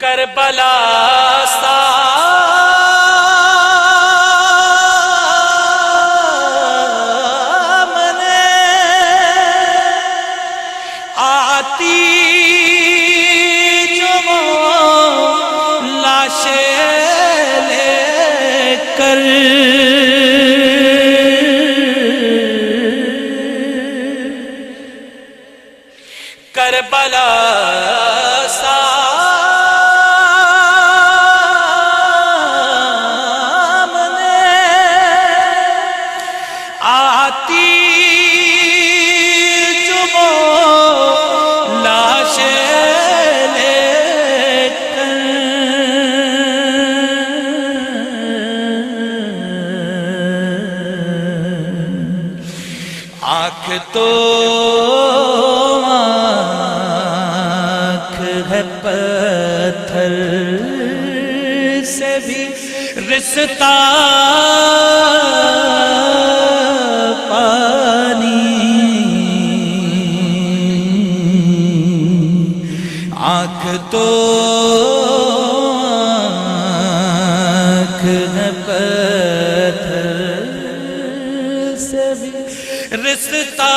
کربلا سامنے آتی جو وہ لاشیں لے کر، کربلا آنکھ تو آنکھ ہے پتھر سے بھی رستا پانی، آنکھ تو آنکھ ہے پتھر سے بھی رستا